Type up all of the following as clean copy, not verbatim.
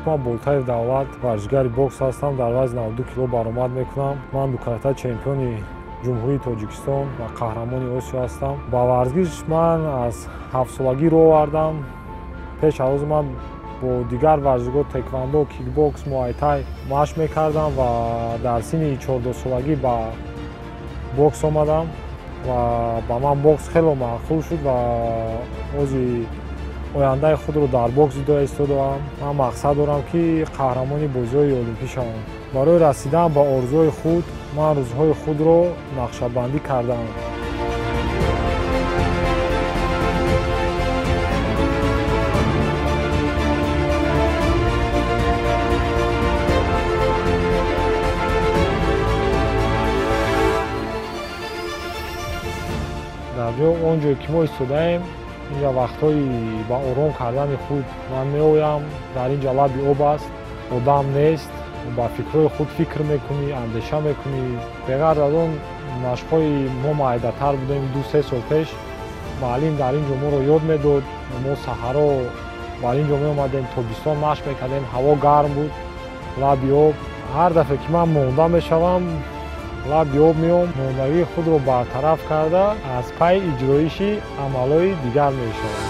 ман Болтаев Давлат, варзишгари бокс ҳастам. Дар вазни 92 кило баромад мекунам. Ман дукарата чемпиони ҷумҳурии Тоҷикистон ва қаҳрамони Осиё ҳастам. Ба варзиш ман аз 7 солагӣ роҳ овардам. пеш аз оз ман бо дигар варзишгоҳ теквандо, кикбокс, муайтай машқ мекардам ва дар синни 14 солагӣ ба бокс омадам ва ба ман бокс хело маъқул шуд ва ози ояндаи худро дар бокс дида истодаам. Ман мақсад дорам ки қаҳрамони бозиҳои олимпӣ шавам. барои расидан ба орзуҳои худ ман рӯзҳои худро нақшабандӣ кардам. дар ҷо он ҷое ки мо истодаем, инҷа вақтҳои ба ором кардани худ ман меоям. Дар инҷа лаби об аст, одам нест, ба фикрҳои худ фикр мекунӣ, андеша мекунӣ. Беғайр аз он машқҳои мо майдатар будем 2-3 сол пеш. муаллим дар инҷо моро ёд медод. Мо саҳаро бар инҷо меомадем, тобистон машқ мекардем, ҳаво гарм буд, лаби об. ҳар дафъе ки ман монда мешавам, лаби об меом, мондагии худро бартараф карда аз пай иҷроиши амалҳои дигар мешавам.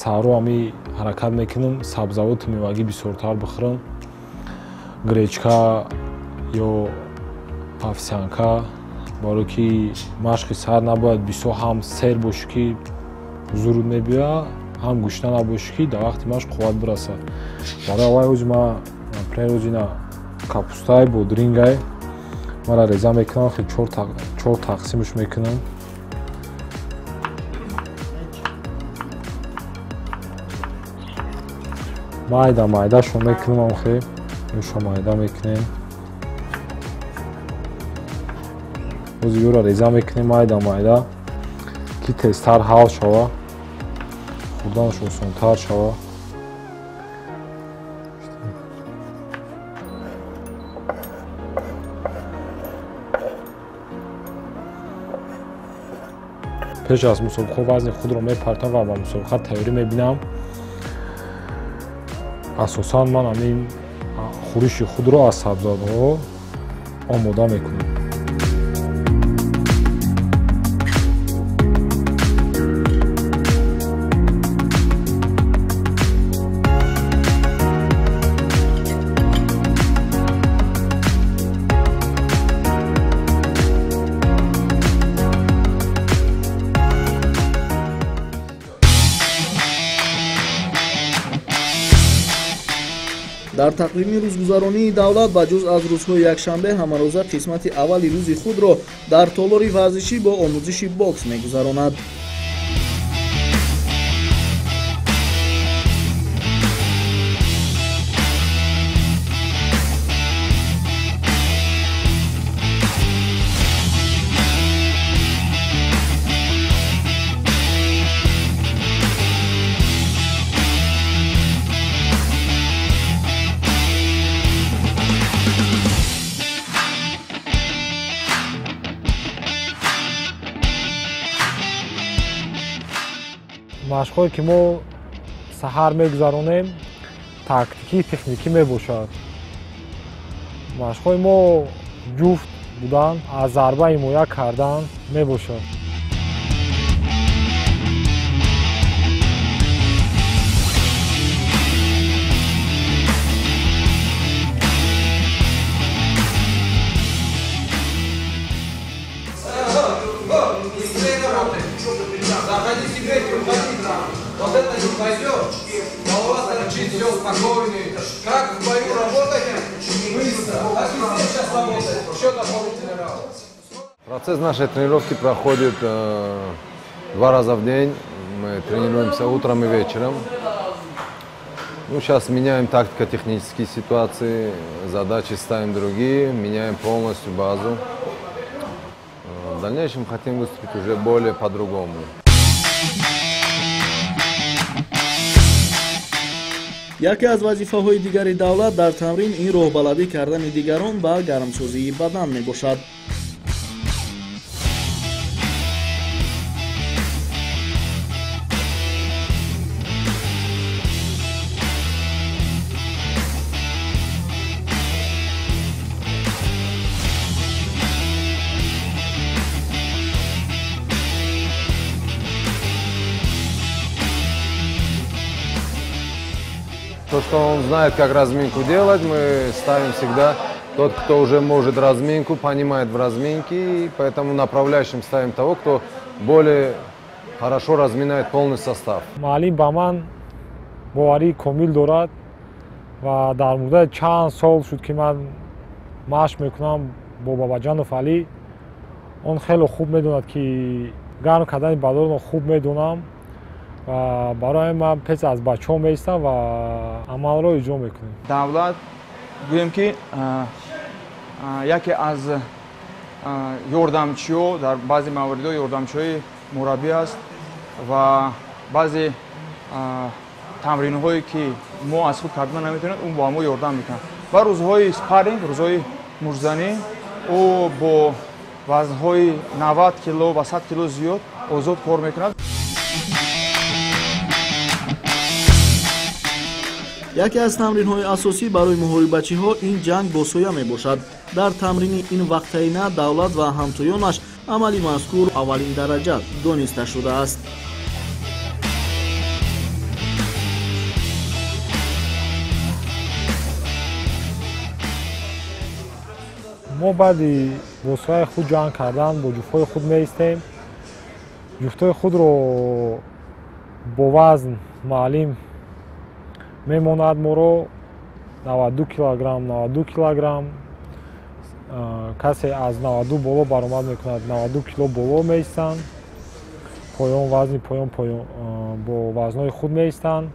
саҳро ҳами ҳаракат мекунам, сабзавоти мевагӣ бисёртар бихӯрам, гречка ё овсянка, барое ки машқи сар набояд бисёр ҳам сер бошӣ ки зуруд мебиёяд, ҳам гӯшта набошӣ ки дар вақти машқ қувват бирасад. барои аввал рӯзи ман например рӯзина капустай бодрингай мара реза мекунам, хеле 4 тақсимаш мекунам. майда мекунем, амхе нӯша майда мекунем. бози ёра реза мекунем майда ки тезтар ҳал шава, хӯрданаш осонтар шава. пеш аз мусобиқа вазни худро мепартам ва ба мусобиқа тайёрӣ мебинам. асосан ман ҳамин хӯриши худро аз сабзавотҳо омода мекунам. дар тақвими рӯзгузаронии давлат ба ҷуз аз рӯзҳои якшанбе ҳамарӯза қисмати аввали рӯзи худро дар толори варзишӣ бо омӯзиши бокс мегузаронад. машқҳое ки мо саҳар мегузаронем тактикӣ, техникӣ мебошад. машқҳои мо ҷуфт будан, аз зарба ҳимоя кардан мебошад. Вот это не пойдет, а у вас торчит все спокойный. Как в бою работаете? Быстро. Как и здесь сейчас работает? Еще дополнительный раунд. Процесс нашей тренировки проходит 2 раза в день. Мы тренируемся утром и вечером. Ну, сейчас меняем тактико-технические ситуации, задачи ставим другие, меняем полностью базу. дальнейшем хотим выступить уже более по-другому. яке аз вазифаҳои дигари давлат дар тамрин ин роҳбаладӣ кардани дигарон ба гармсозии бадан мебошад. То, что он знает, как разминку делать, мы ставим всегда. Тот, кто уже может разминку, понимает в разминке, и поэтому направляющим ставим того, кто более хорошо разминает полный состав. Маълим ба ман боварии комил дорад ва дар муддати чанд сол шуд ки ман машқ мекунам бо Бабаҷанов Али. Он хеле хуб медонад ки гарм кардани баданро хуб медонам ва барои ман пес аз бачаҳо меистам ва амалро иҷро мекунем. Давлат гӯем ки яке аз ёрдамчиҳо дар баъзе мавридҳо ёрдамчиҳои мураббӣ аст ва баъзе тамринҳое ки мо аз худ кардан наметавонем ӯ ба мо ёрдам мекунад. Ва рӯзҳои спарринг, рӯзҳои мушзанӣ ӯ бо вазнҳои 90 кило ва 100 кило зиёд озод кор мекунад. яке аз тамринҳои асосӣ барои муҳорибачиҳо ин ҷанг бо соя мебошад. дар тамрини ин вақтаина давлат ва ҳамтоёнаш амали мазкур аввалин дараҷа дониста шудааст. мо баъди бо сояи худ ҷанг кардан бо ҷуфтҳои худ меистем. ҷуфтҳои худро бо вазн маълим мемонад моро 92 килограмм 92 килограмм. касе аз 92 боло баромад мекунад 92 кило боло меистанд. поён вазни поён бо вазнои худ меистанд.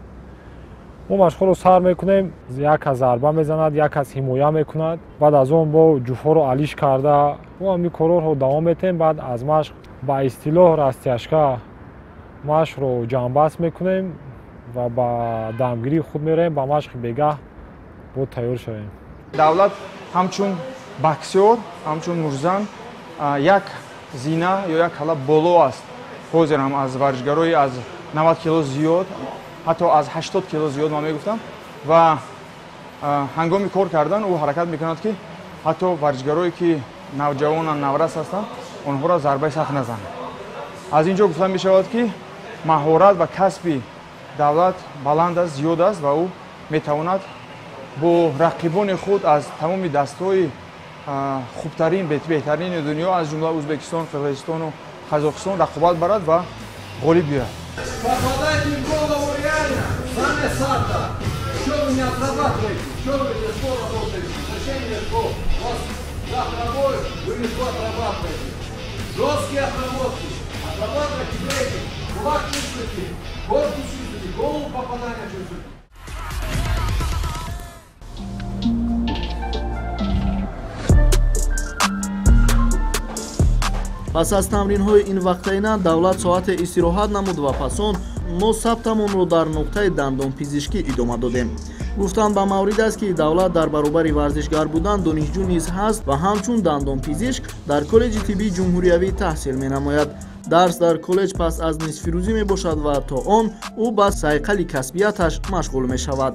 мо машқҳоро сар мекунем, яка зарба мезанад, якас ҳимоя мекунад. баъд аз он бо ҷуфҳоро алиш карда мо ҳамин корҳоро давом метем. баъд аз машқ ба истилоҳ растяшка машқро ҷамъбаст мекунем ва ба дамгирии худ меравем ба машқи бегаҳ бо тайёр шавем. Давлат ҳамчун боксёр, ҳамчун мурзан як зина ё як ҳала боло аст. ҳозир ҳам аз варзишгарои аз 90 кило зиёд, ҳатто аз 80 кило зиёд ман мегуфтам ва ҳангоми кор кардан ӯ ҳаракат мекунад ки ҳатто варзишгарое ки навҷавонанд, наврас ҳастанд, онҳоро зарбаи сахт назанад. аз ин ҷо гуфта мешавад ки маҳорат ва касби давлат баланд аст, зиёд аст ва ӯ метавонад бо рақибони худ аз тамоми дастҳои хубтарин, беҳтарини дунё аз ҷумла Ӯзбекистон, Қирғизистону Қозоқистон рақобат барад ва ғолиб биёяд. Попадайте в голову реально, сами сарта. Что вы не отрабатываете? Что вы легко работаете? Зачем легко? У вас завтра бой, вы легко отрабатываете. Жесткие отработки. Отрабатывайте брейки. Кулак чувствуйте, корпус чувствуйте, голову попадания чувствуйте. пас аз тамринҳои ин вақтаина давлат соате истироҳат намуд ва пас он мо сабтамонро дар нуқтаи дандонпизишкӣ идома додем. гуфтан ба маврид аст ки давлат дар баробари варзишгар будан донишҷӯ низ ҳаст ва ҳамчун дандонпизишк дар коллеҷи тиббии ҷумҳуриявӣ таҳсил менамояд. дарс дар коллеҷ пас аз нисфирӯзӣ мебошад ва то он ӯ ба сайқали касбияташ машғул мешавад.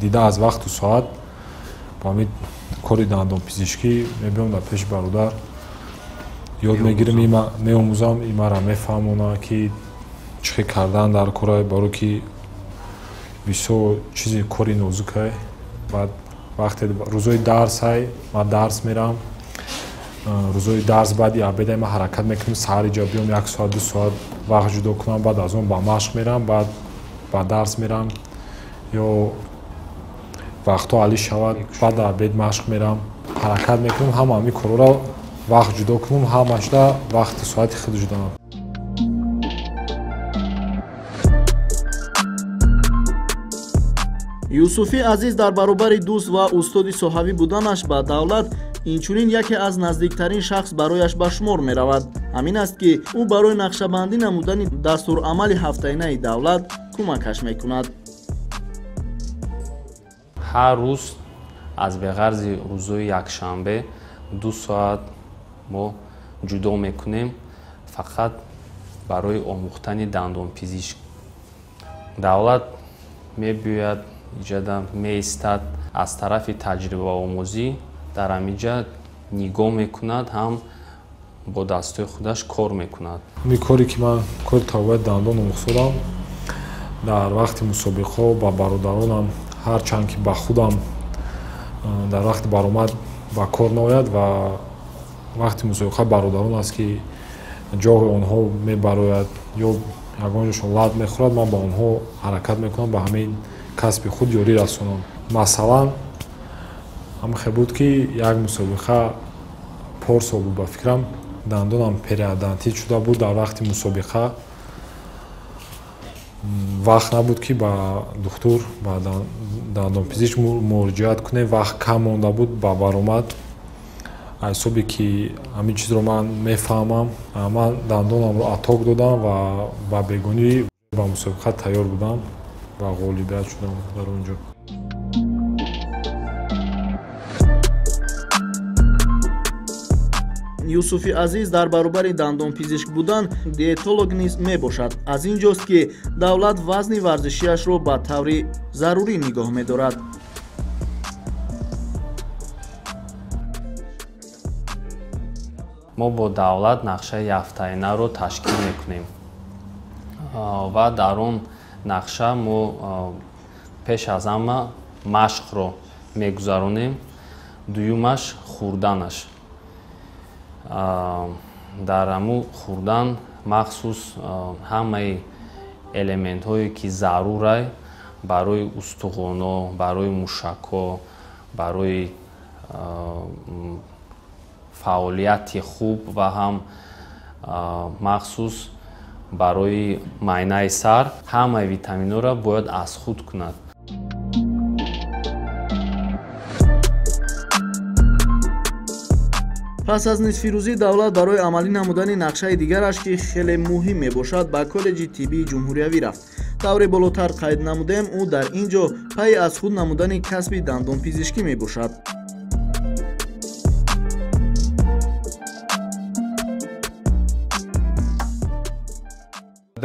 дида аз вақту соат ба ҳамин кори дандонпизишкӣ мебиём дар пеши бародар ёд мегирем, меомӯзам, имара мефаҳмонам ки чӣ хел кардан дар кора баро ки бисёр чизи кори нозукай. баъд вақте рӯзои дарсай ман дарс мерам, рӯзои дарс баъди обедай ман ҳаракат мекунам, саҳари ҷо биём 1 соат 2 соат вақт ҷудо кунам, баъд аз он ба машқ мерам, баъд ба дарс мерам ё вақто алӣ шавад, баъд дар бед машқ мерам, ҳаракат мекунам, ҳама ҳамин корҳоро вақт ҷудо кунам, ҳамашда вақти соати худ ҷудо. юсуфи азиз дар баробари дӯст ва устоди соҳавӣ буданаш ба давлат инчунин яке аз наздиктарин шахс барояш ба шумор меравад. ҳамин аст ки ӯ барои нақшабандӣ намудани дастурамали ҳафтаинаи давлат кӯмакаш мекунад. ҳар рӯз аз беғарзи рӯзои якшанбе 2 соат мо ҷудо мекунем фақат барои омӯхтани дандонпизишк. Давлат мебиёяд иҷода меистад аз тарафи таҷрибаомӯзӣ дар ҳамиҷа нигоҳ мекунад, ҳам бо дастҳои худаш кор мекунад. Ин коре ки ман кори табобати дандон омӯхтам дар вақти мусобиқаҳо ба бародаронам, ҳарчанд ки ба худам дар вақти баромад ба кор наояд ва вақти мусобиқа бародарон аст ки ҷоҳи онҳо мебарояд ё ягон ҷошон лад мехӯрад, ман ба онҳо ҳаракат мекунам ба ҳамин касби худ ёрӣ расонам. Масалан, ҳамихе буд ки як мусобиқа порсол буд, ба фикрам дандонам периодонтит шуда буд. Дар вақти мусобиқа вақт набуд ки ба духтур, ба дандонпизишк муроҷиат кунем, вақт кам монда буд ба баромад. ҳисобе ки ҳамин чизро ман мефаҳмам, ман дандонамро аток додам ва ба бегонӣ ба мусобиқа тайёр будам ва ғолибият шудам дар он ҷо. юсуфи азиз дар баробари дандонпизишк будан диетолог низ мебошад. аз ин ҷост ки давлат вазни варзишиашро ба таври зарурӣ нигоҳ медорад. мо бо давлат нақшаи ҳафтаинаро ташкил мекунем ва дар он нақша мо пеш аз ҳама машқро мегузаронем, дуюмаш хӯрданаш. дар ҳамун хӯрдан махсус ҳамаи элементҳое ки зарурай барои устухонҳо, барои мушакҳо, барои фаъолияти хуб ва ҳам махсус барои майнаи сар, ҳамаи витаминҳоро бояд аз худ кунад. пас аз нисфирӯзӣ давлат барои амалӣ намудани нақшаи дигараш ки хеле муҳим мебошад ба коллеҷи тиббии ҷумҳуриявӣ рафт. тавре болотар қайд намудем, ӯ дар ин ҷо пайи аз худ намудани касби дандонпизишкӣ мебошад.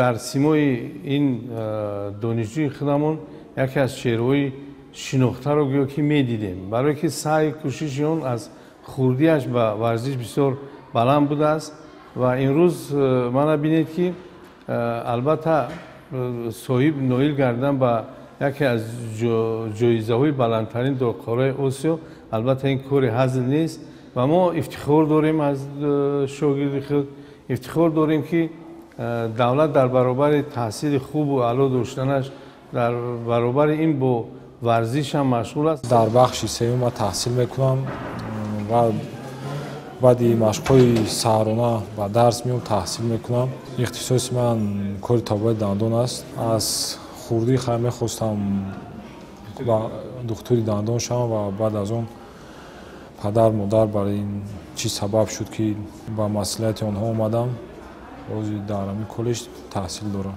дар симои ин донишҷӯи худамон яке аз чеҳраҳои шинохтаро гӯё ки медидем, барое ки саъи кӯшиши он аз хурдиаш ба варзиш бисёр баланд будааст ва имрӯз мана бинед ки албатта соҳиб ноил гардан ба яке аз ҷоизаҳои баландтарин доркораи Осиё, албатта ин кори ҳазл нест ва мо ифтихор дорем аз шогирди худ, ифтихор дорем ки давлат дар баробари таҳсили хубу аъло доштанаш дар баробари ин бо варзиш ҳам машғул аст. дар бахши сеюм ман таҳсил мекунам ва баъди машқҳои саҳрона ба дарс меом, таҳсил мекунам. ихтисоси ман кори табобати дандон аст. аз хурдӣ хай мехостам ба духтури дандон шавам ва баъд аз он падар модар барои ин чӣ сабаб шуд ки ба маслиҳати онҳо омадам. ҳозир дар ҳамин коллеҷ таҳсил дорам.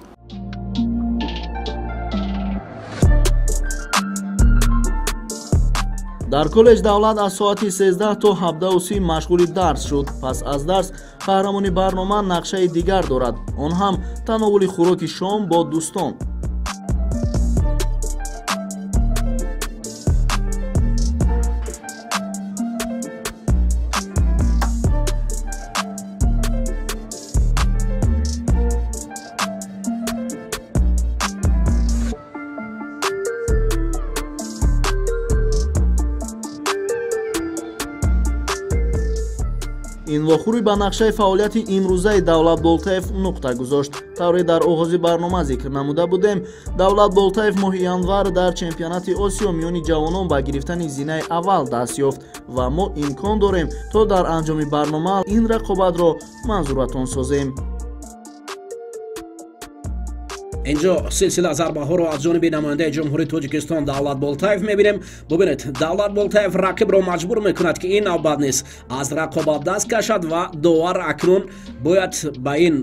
дар коллеҷ давлат аз соати 13 то 17:30 машғули дарс шуд. пас аз дарс қаҳрамони барнома нақшаи дигар дорад, он ҳам тановули хӯроки шом бо дӯстон. ин вохӯрӣ ба нақшаи фаъолияти имрӯзаи давлат болтаев нуқта гузошт. тавре дар оғози барнома зикр намуда будем, Давлат Болтаев моҳи январ дар чемпионати Осиё миёни ҷавонон ба гирифтани зинаи аввал даст ёфт ва мо имкон дорем то дар анҷоми барнома ин рақобатро манзуратон созем. инҷо силсила зарбаҳоро аз ҷониби намояндаи ҷумҳурии Тоҷикистон Давлат Болтаев мебинем. Бубинед, Давлат Болтаев рақибро маҷбур мекунад ки ин навбат низ аз рақобат даст кашад ва довар акнун бояд ба ин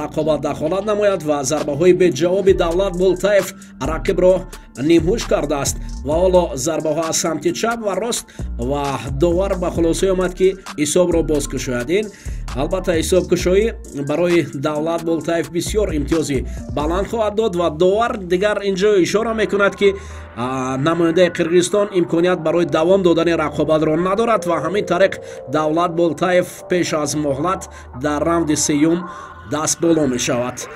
рақобат дахолат намояд ва зарбаҳои беҷавоби Давлат Болтаев рақибро нимҳуш кардааст ва ҳоло зарбаҳо аз самти чап ва рост ва довар ба хулосаи омад ки ҳисобро бозкушояд. Ин албатта ҳисобкушоӣ барои Давлат Болтаев бисёр имтиёзи баланд хоҳад дод ва довар дигар инҷо ишора мекунад ки намояндаи Қирғизистон имконият барои давом додани рақобатро надорад ва ҳамин тариқ Давлат Болтаев пеш аз моҳлат дар раунди сеюм дастболо мешавад.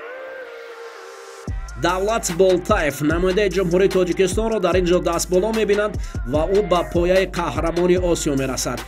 Давлат Болтаев намояндаи ҷумҳурии Тоҷикистонро дар ин ҷо дастболо мебинад ва ӯ ба пояи қаҳрамони Осиё мерасад.